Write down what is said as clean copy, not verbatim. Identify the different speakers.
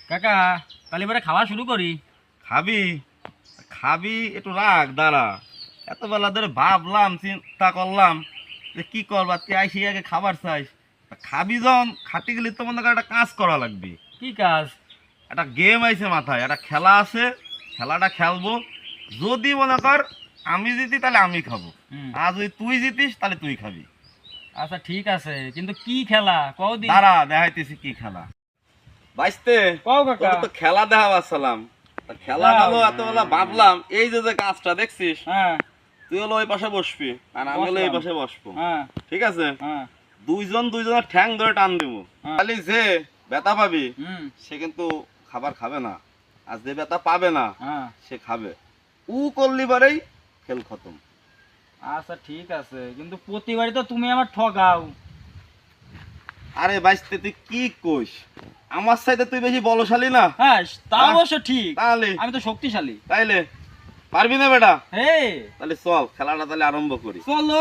Speaker 1: কাকা তাহলে এবারে খাওয়া শুরু করি।
Speaker 2: খাবি খাবি একটু রাখ দাঁড়া। এত বেলা ধরে ভাবলাম চিন্তা করলাম যে কি করবা, তুই আইসি আগে খাবার চাইস। খাবি যখন খাতে গেলে তো মনে কর একটা কাজ করা লাগবে।
Speaker 1: কি কাজ?
Speaker 2: একটা গেম আইছে মাথায়, একটা খেলা আছে, খেলাটা খেলবো। যদি মনে কর আমি জিতি তাহলে আমি খাবো, আর যদি তুই জিতিস তাহলে তুই খাবি।
Speaker 1: আচ্ছা ঠিক আছে, কিন্তু কি খেলা কও দি।
Speaker 2: দাঁড়া দেখাইতেছি কি খেলা। বাইসতে
Speaker 1: কও কাকা।
Speaker 2: তোর তো খেলা দেখা পাচ্ছিলাম, খেলা হলো এতবেলা ভাবলাম এই যে যে কাজটা দেখছিস,
Speaker 1: হ্যাঁ
Speaker 2: তুই হলো ওই পাশে বসবি আর আমি হলো এই পাশে বসবো।
Speaker 1: হ্যাঁ
Speaker 2: ঠিক আছে,
Speaker 1: হ্যাঁ
Speaker 2: দুইজন দুইজনের ঠ্যাং ধরে টান দিব।
Speaker 1: হ্যাঁ।
Speaker 2: খালি যে ব্যথা পাবি
Speaker 1: হুম
Speaker 2: সে কিন্তু খাবার খাবে না, আর যে ব্যথা পাবে না
Speaker 1: হ্যাঁ।
Speaker 2: সে খাবে। উ করলি বারেই খেল খতম।
Speaker 1: আচ্ছা ঠিক আছে, কিন্তু প্রতিবারই তো তুমি আমার ঠকাও।
Speaker 2: আরে বাইসতে তুই কি কইস, আমার সাইডে তুই বেশি বলশালী না?
Speaker 1: হ্যাঁ তা
Speaker 2: হ্যাঁ?
Speaker 1: অবশ্য ঠিক,
Speaker 2: তাহলে
Speaker 1: আমি তো শক্তিশালী।
Speaker 2: তাইলে পারবি না বেটা?
Speaker 1: হে
Speaker 2: তাহলে চল খেলাটা তাহলে আরম্ভ করি।
Speaker 1: চলো।